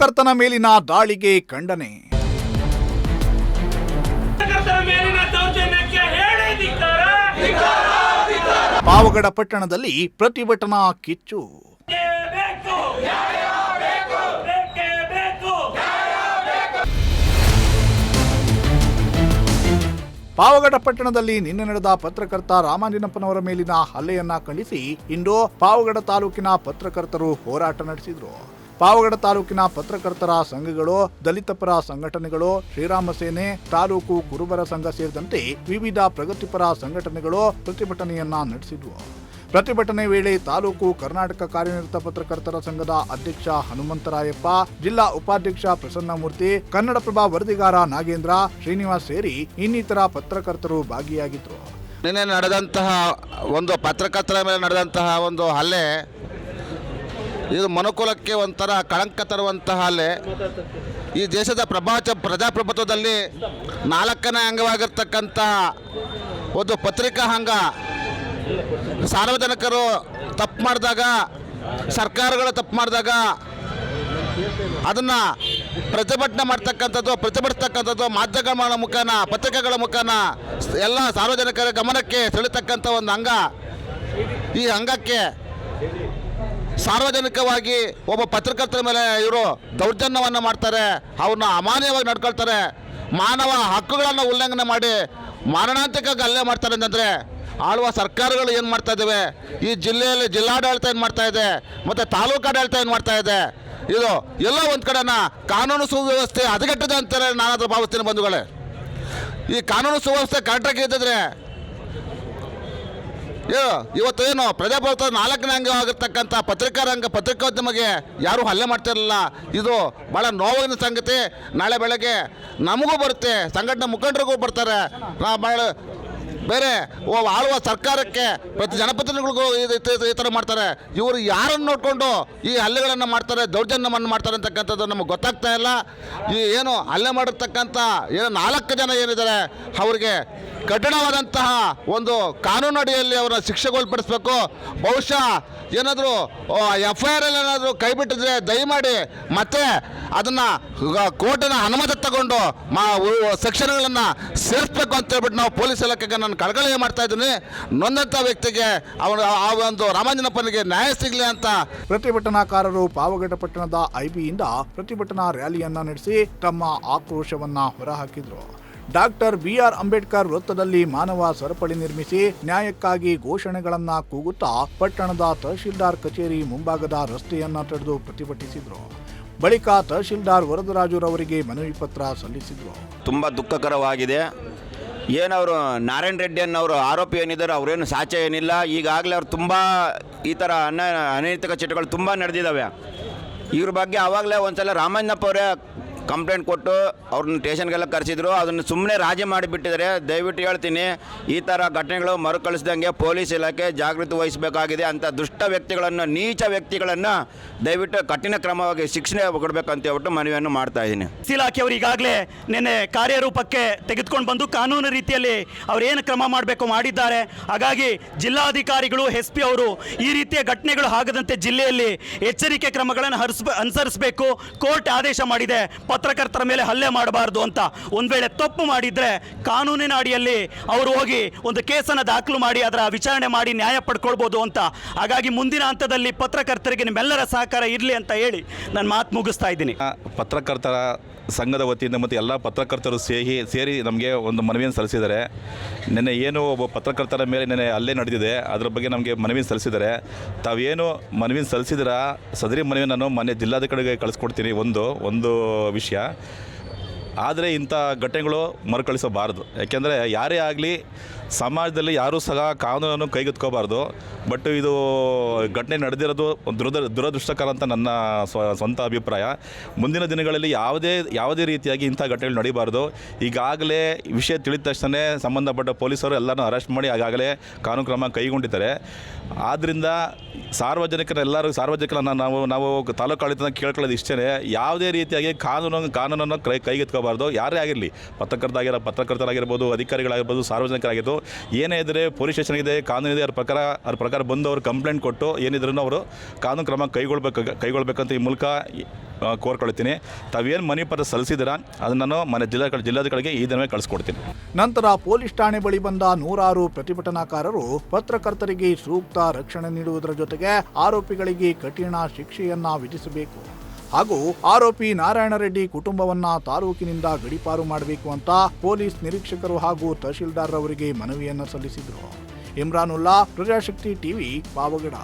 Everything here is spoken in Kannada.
ಪತ್ರಕರ್ತನ ಮೇಲಿನ ದಾಳಿಗೆ ಖಂಡನೆ. ಪಾವಗಡ ಪಟ್ಟಣದಲ್ಲಿ ಪ್ರತಿಭಟನಾ ಕಿಚ್ಚು. ಪಾವಗಡ ಪಟ್ಟಣದಲ್ಲಿ ನಿನ್ನೆ ನಡೆದ ಪತ್ರಕರ್ತ ರಾಮಾಂಜಿನಪ್ಪನವರ ಮೇಲಿನ ಹಲ್ಲೆಯನ್ನ ಖಂಡಿಸಿ ಇಂದು ಪಾವಗಡ ತಾಲೂಕಿನ ಪತ್ರಕರ್ತರು ಹೋರಾಟ ನಡೆಸಿದರು. ಪಾವಗಡ ತಾಲೂಕಿನ ಪತ್ರಕರ್ತರ ಸಂಘಗಳು, ದಲಿತ ಪರ ಸಂಘಟನೆಗಳು, ಶ್ರೀರಾಮ ಸೇನೆ, ತಾಲೂಕು ಕುರುಬರ ಸಂಘ ಸೇರಿದಂತೆ ವಿವಿಧ ಪ್ರಗತಿಪರ ಸಂಘಟನೆಗಳು ಪ್ರತಿಭಟನೆಯನ್ನ ನಡೆಸಿದ್ವು. ಪ್ರತಿಭಟನೆ ವೇಳೆ ತಾಲೂಕು ಕರ್ನಾಟಕ ಕಾರ್ಯನಿರತ ಪತ್ರಕರ್ತರ ಸಂಘದ ಅಧ್ಯಕ್ಷ ಹನುಮಂತರಾಯಪ್ಪ, ಜಿಲ್ಲಾ ಉಪಾಧ್ಯಕ್ಷ ಪ್ರಸನ್ನಮೂರ್ತಿ, ಕನ್ನಡಪ್ರಭ ವರದಿಗಾರ ನಾಗೇಂದ್ರ, ಶ್ರೀನಿವಾಸ್ ಸೇರಿ ಇನ್ನಿತರ ಪತ್ರಕರ್ತರು ಭಾಗಿಯಾಗಿದ್ದರು. ನಿನ್ನೆ ನಡೆದಂತಹ ಒಂದು ಪತ್ರಕರ್ತರ ಮೇಲೆ ನಡೆದಂತಹ ಒಂದು ಹಲ್ಲೆ ಇದು ಮನುಕುಲಕ್ಕೆ ಒಂಥರ ಕಳಂಕ ತರುವಂತಹ ಹಲ್ಲೆ. ಈ ದೇಶದ ಪ್ರಜಾಪ್ರಭುತ್ವದಲ್ಲಿ 4ನೇ ಅಂಗವಾಗಿರ್ತಕ್ಕಂತಹ ಒಂದು ಪತ್ರಿಕಾ ಅಂಗ ಸಾರ್ವಜನಿಕರು ತಪ್ಪು ಮಾಡಿದಾಗ, ಸರ್ಕಾರಗಳು ತಪ್ಪು ಮಾಡಿದಾಗ ಅದನ್ನು ಪ್ರತಿಭಟಿಸ್ತಕ್ಕಂಥದ್ದು ಮಾಧ್ಯಮಗಳ ಮುಖಾನ, ಪತ್ರಿಕೆಗಳ ಮುಖಾನ ಎಲ್ಲ ಸಾರ್ವಜನಿಕರ ಗಮನಕ್ಕೆ ಸೆಳೆತಕ್ಕಂಥ ಒಂದು ಅಂಗ. ಈ ಅಂಗಕ್ಕೆ ಸಾರ್ವಜನಿಕವಾಗಿ ಒಬ್ಬ ಪತ್ರಕರ್ತರ ಮೇಲೆ ಇವರು ದೌರ್ಜನ್ಯವನ್ನು ಮಾಡ್ತಾರೆ, ಅವ್ರನ್ನ ಅಮಾನ್ಯವಾಗಿ ನಡ್ಕೊಳ್ತಾರೆ, ಮಾನವ ಹಕ್ಕುಗಳನ್ನು ಉಲ್ಲಂಘನೆ ಮಾಡಿ ಮಾರಣಾಂತಿಕ ಹಲ್ಲೆ ಮಾಡ್ತಾರೆ ಅಂತಂದರೆ ಆಳುವ ಸರ್ಕಾರಗಳು ಏನು ಮಾಡ್ತಾ ಇದ್ದಾವೆ, ಈ ಜಿಲ್ಲೆಯಲ್ಲಿ ಜಿಲ್ಲಾಡಳಿತ ಏನು ಮಾಡ್ತಾ ಇದೆ, ಮತ್ತು ತಾಲೂಕು ಆಡಳಿತ ಏನು ಮಾಡ್ತಾ ಇದೆ, ಇದು ಎಲ್ಲ ಒಂದು ಕಡೆನ ಕಾನೂನು ಸುವ್ಯವಸ್ಥೆ ಹದಗೆಟ್ಟಿದೆ ಅಂತಾರೆ ನಾನಾದರೂ ಭಾವಿಸ್ತೀನಿ ಬಂಧುಗಳೇ. ಈ ಕಾನೂನು ಸುವ್ಯವಸ್ಥೆ ಕರೆಕ್ಟಾಗಿ ಇದ್ದಿದ್ರೆ ಇವತ್ತೇನು ಪ್ರಜಾಪ್ರಭುತ್ವ 4ನೇ ಅಂಗವಾಗಿರ್ತಕ್ಕಂಥ ಪತ್ರಿಕೋದ್ಯಮಗೆ ಯಾರೂ ಹಲ್ಲೆ ಮಾಡ್ತಿರಲಿಲ್ಲ. ಇದು ಭಾಳ ನೋವಿನ ಸಂಗತಿ. ನಾಳೆ ಬೆಳಗ್ಗೆ ನಮಗೂ ಬರುತ್ತೆ, ಸಂಘಟನೆ ಮುಖಂಡರಿಗೂ ಬರ್ತಾರೆ, ಭಾಳ ಬೇರೆ ಆಳುವ ಸರ್ಕಾರಕ್ಕೆ ಜನಪ್ರತಿನಿಧಿಗಳಿಗೂ ಈ ಥರ ಮಾಡ್ತಾರೆ. ಇವರು ಯಾರನ್ನು ನೋಡಿಕೊಂಡು ಈ ಹಲ್ಲೆಗಳನ್ನು ಮಾಡ್ತಾರೆ, ದೌರ್ಜನ್ಯವನ್ನು ಮಾಡ್ತಾರೆ ಅಂತಕ್ಕಂಥದ್ದು ನಮಗೆ ಗೊತ್ತಾಗ್ತಾ ಇಲ್ಲ. ಈ ಏನು ಹಲ್ಲೆ ಮಾಡಿರ್ತಕ್ಕಂಥ 4 ಜನ ಏನಿದ್ದಾರೆ ಅವರಿಗೆ ಕಠಿಣವಾದಂತಹ ಒಂದು ಕಾನೂನು ಅಡಿಯಲ್ಲಿ ಅವರ ಶಿಕ್ಷೆಗೊಳಪಡಿಸಬೇಕು. ಬಹುಶಃ ಏನಾದರೂ FIR ಏನಾದರೂ ಕೈ ಬಿಟ್ಟಿದ್ರೆ ದಯಮಾಡಿ ಮತ್ತೆ ಅದನ್ನು ಕೋರ್ಟಿನ ಅನುಮತಿ ತಗೊಂಡು ಸೆಕ್ಷನ್ಗಳನ್ನು ಸೇರಿಸಬೇಕು ಅಂತ ಹೇಳ್ಬಿಟ್ಟು ನಾವು ಪೊಲೀಸ್ ಇಲಾಖೆಗೆ ನಾನು ಕಳಕಳಿ ಮಾಡ್ತಾ ಇದ್ದೀನಿ. ನೊಂದಂಥ ವ್ಯಕ್ತಿಗೆ ಆ ಒಂದು ರಾಮಾಂಜನಪ್ಪನಿಗೆ ನ್ಯಾಯ ಸಿಗಲಿ ಅಂತ ಪ್ರತಿಭಟನಾಕಾರರು ಪಾವಗಡ ಪಟ್ಟಣದ IBಯಿಂದ ಪ್ರತಿಭಟನಾ ರ್ಯಾಲಿಯನ್ನ ನಡೆಸಿ ತಮ್ಮ ಆಕ್ರೋಶವನ್ನ ಹೊರಹಾಕಿದ್ರು. ಡಾಕ್ಟರ್ BR ಅಂಬೇಡ್ಕರ್ ವೃತ್ತದಲ್ಲಿ ಮಾನವ ಸರಪಳಿ ನಿರ್ಮಿಸಿ ನ್ಯಾಯಕ್ಕಾಗಿ ಘೋಷಣೆಗಳನ್ನ ಕೂಗುತ್ತಾ ಪಟ್ಟಣದ ತಹಶೀಲ್ದಾರ್ ಕಚೇರಿ ಮುಂಭಾಗದ ರಸ್ತೆಯನ್ನ ತಡೆದು ಪ್ರತಿಭಟಿಸಿದ್ರು. ಬಳಿಕ ತಹಶೀಲ್ದಾರ್ ವರದರಾಜುರವರಿಗೆ ಮನವಿ ಪತ್ರ ಸಲ್ಲಿಸಿದ್ರು. ತುಂಬ ದುಃಖಕರವಾಗಿದೆ. ಏನವರು ನಾರಾಯಣ ರೆಡ್ಡಿ ಅನ್ನೋರು ಆರೋಪಿ ಏನಿದ್ದಾರೆ ಅವರೇನು ಸಾಚೆ ಏನಿಲ್ಲ. ಈಗಾಗಲೇ ಅವ್ರು ತುಂಬ ಈ ಥರ ಅನೈತಿಕ ಚಟಗಳು ತುಂಬ ನಡೆದಿದ್ದಾವೆ. ಇವ್ರ ಬಗ್ಗೆ ಆವಾಗಲೇ ಒಂದ್ಸಲ ರಾಮಣ್ಣಪ್ಪ ಅವರೇ ಕಂಪ್ಲೇಂಟ್ ಕೊಟ್ಟು ಅವ್ರನ್ನ ಸ್ಟೇಷನ್ಗೆಲ್ಲ ಕರೆಸಿದ್ರು. ಅದನ್ನು ಸುಮ್ಮನೆ ರಾಜಿ ಮಾಡಿಬಿಟ್ಟಿದ್ದಾರೆ. ದಯವಿಟ್ಟು ಹೇಳ್ತೀನಿ, ಈ ಥರ ಘಟನೆಗಳು ಮರುಕಳಿಸ್ದಂಗೆ ಪೊಲೀಸ್ ಇಲಾಖೆ ಜಾಗೃತಿ ವಹಿಸಬೇಕಾಗಿದೆ. ಅಂಥ ದುಷ್ಟ ವ್ಯಕ್ತಿಗಳನ್ನು, ನೀಚ ವ್ಯಕ್ತಿಗಳನ್ನು ದಯವಿಟ್ಟು ಕಠಿಣ ಕ್ರಮವಾಗಿ ಶಿಕ್ಷೆ ಕೊಡಬೇಕಂತ ಹೇಳ್ಬಿಟ್ಟು ಮನವಿಯನ್ನು ಮಾಡ್ತಾ ಇದ್ದೀನಿ. ಇಲಾಖೆಯವರು ಈಗಾಗಲೇ ನಿನ್ನೆ ಕಾರ್ಯರೂಪಕ್ಕೆ ತೆಗೆದುಕೊಂಡು ಬಂದು ಕಾನೂನು ರೀತಿಯಲ್ಲಿ ಅವರೇನು ಕ್ರಮ ಮಾಡಬೇಕು ಮಾಡಿದ್ದಾರೆ. ಹಾಗಾಗಿ ಜಿಲ್ಲಾಧಿಕಾರಿಗಳು, SP ಅವರು ಈ ರೀತಿಯ ಘಟನೆಗಳು ಆಗದಂತೆ ಜಿಲ್ಲೆಯಲ್ಲಿ ಎಚ್ಚರಿಕೆ ಕ್ರಮಗಳನ್ನು ಅನುಸರಿಸಬೇಕು. ಕೋರ್ಟ್ ಆದೇಶ ಮಾಡಿದೆ, ಪತ್ರಕರ್ತರ ಮೇಲೆ ಹಲ್ಲೆ ಮಾಡಬಾರದು ಅಂತ. ಒಂದು ವೇಳೆ ತಪ್ಪು ಮಾಡಿದರೆ ಕಾನೂನಿನ ಅಡಿಯಲ್ಲಿ ಅವರು ಹೋಗಿ ಒಂದು ಕೇಸನ್ನು ದಾಖಲು ಮಾಡಿ ಅದರ ವಿಚಾರಣೆ ಮಾಡಿ ನ್ಯಾಯ ಪಡ್ಕೊಳ್ಬೋದು ಅಂತ. ಹಾಗಾಗಿ ಮುಂದಿನ ಹಂತದಲ್ಲಿ ಪತ್ರಕರ್ತರಿಗೆ ನಿಮ್ಮೆಲ್ಲರ ಸಹಕಾರ ಇರಲಿ ಅಂತ ಹೇಳಿ ನಾನು ಮಾತು ಮುಗಿಸ್ತಾ ಇದ್ದೀನಿ. ಪತ್ರಕರ್ತರ ಸಂಘದ ವತಿಯಿಂದ ಮತ್ತು ಎಲ್ಲ ಪತ್ರಕರ್ತರು ಸೇರಿ ನಮಗೆ ಒಂದು ಮನವಿಯನ್ನು ಸಲ್ಲಿಸಿದ್ದಾರೆ. ನಿನ್ನೆ ಏನು ಒಬ್ಬ ಪತ್ರಕರ್ತರ ಮೇಲೆ ನಿನ್ನೆ ಹಲ್ಲೆ ನಡೆದಿದೆ, ಅದರ ಬಗ್ಗೆ ನಮಗೆ ಮನವಿ ಸಲ್ಲಿಸಿದ್ದಾರೆ. ತಾವೇನು ಮನವಿ ಸಲ್ಲಿಸಿದ್ರ ಸದರಿ ಮನವಿ ನಾನು ಮಾನ್ಯ ಜಿಲ್ಲಾಧಿಕಾರಿಗೆ ಕಳಿಸ್ಕೊಡ್ತೀನಿ. ಒಂದು ವಿಷಯ ಆದರೆ ಇಂಥ ಘಟನೆಗಳು ಮರುಕಳಿಸಬಾರ್ದು. ಯಾಕೆಂದರೆ ಯಾರೇ ಆಗಲಿ ಸಮಾಜದಲ್ಲಿ ಯಾರೂ ಸಹ ಕಾನೂನನ್ನು ಕೈಗೆತ್ಕೋಬಾರ್ದು. ಬಟ್ ಇದು ಘಟನೆ ನಡೆದಿರೋದು ದುರದೃಷ್ಟಕರ ಅಂತ ನನ್ನ ಸ್ವಂತ ಅಭಿಪ್ರಾಯ. ಮುಂದಿನ ದಿನಗಳಲ್ಲಿ ಯಾವುದೇ ರೀತಿಯಾಗಿ ಇಂಥ ಘಟನೆಗಳು ನಡೀಬಾರ್ದು. ಈಗಾಗಲೇ ವಿಷಯ ತಿಳಿದ ತಕ್ಷಣ ಸಂಬಂಧಪಟ್ಟ ಪೊಲೀಸರು ಎಲ್ಲರೂ ಅರೆಸ್ಟ್ ಮಾಡಿ ಆಗಾಗಲೇ ಕಾನೂನು ಕ್ರಮ ಕೈಗೊಂಡಿದ್ದಾರೆ. ಆದ್ದರಿಂದ ಸಾರ್ವಜನಿಕರನ್ನ ನಾವು ತಾಲೂಕು ಆಡಳಿತ ಕೇಳ್ಕೊಳ್ಳೋದು ಇಷ್ಟೇ, ಯಾವುದೇ ರೀತಿಯಾಗಿ ಕಾನೂನನ್ನು ಕೈಗೆತ್ಕೋಬಾರ್ದು. ಯಾರೇ ಆಗಿರಲಿ, ಪತ್ರಕರ್ತರಾಗಿರ್ಬೋದು, ಅಧಿಕಾರಿಗಳಾಗಿರ್ಬೋದು, ಸಾರ್ವಜನಿಕರಾಗಿರ್ಬೋದು, ಏನೇ ಇದ್ದರೆ ಪೊಲೀಸ್ ಸ್ಟೇಷನ್ ಇದೆ, ಕಾನೂನು ಇದೆ, ಅವ್ರ ಪ್ರಕಾರ ಬಂದು ಅವರು ಕಂಪ್ಲೇಂಟ್ ಕೊಟ್ಟು ಏನಿದ್ರೂ ಅವರು ಕಾನೂನು ಕ್ರಮ ಕೈಗೊಳ್ಬೇಕಂತ ಈ ಮೂಲಕ ಕೋರ್ಕೊಳ್ತೀನಿ. ತಾವೇನು ಮನವಿ ಪತ್ರ ಸಲ್ಲಿಸಿದ್ದೀರಾ ಅದನ್ನು ನಾನು ಜಿಲ್ಲಾಧಿಕಾರಿಗೆ ಈ ದಿನವೇ ಕಳಿಸ್ಕೊಡ್ತೀನಿ. ನಂತರ ಪೊಲೀಸ್ ಠಾಣೆ ಬಳಿ ಬಂದ ನೂರಾರು ಪ್ರತಿಭಟನಾಕಾರರು ಪತ್ರಕರ್ತರಿಗೆ ಸೂಕ್ತ ರಕ್ಷಣೆ ನೀಡುವುದರ ಜೊತೆಗೆ ಆರೋಪಿಗಳಿಗೆ ಕಠಿಣ ಶಿಕ್ಷೆಯನ್ನ ವಿಧಿಸಬೇಕು ಹಾಗೂ ಆರೋಪಿ ನಾರಾಯಣ ರೆಡ್ಡಿ ಕುಟುಂಬವನ್ನ ತಾಲೂಕಿನಿಂದ ಗಡೀಪಾರು ಮಾಡಬೇಕು ಅಂತ ಪೊಲೀಸ್ ನಿರೀಕ್ಷಕರು ಹಾಗೂ ತಹಶೀಲ್ದಾರ್ ಅವರಿಗೆ ಮನವಿಯನ್ನ ಸಲ್ಲಿಸಿದರು. ಇಮ್ರಾನುಲ್ಲಾ, ಪ್ರಜಾಶಕ್ತಿ ಟಿವಿ, ಪಾವಗಡ.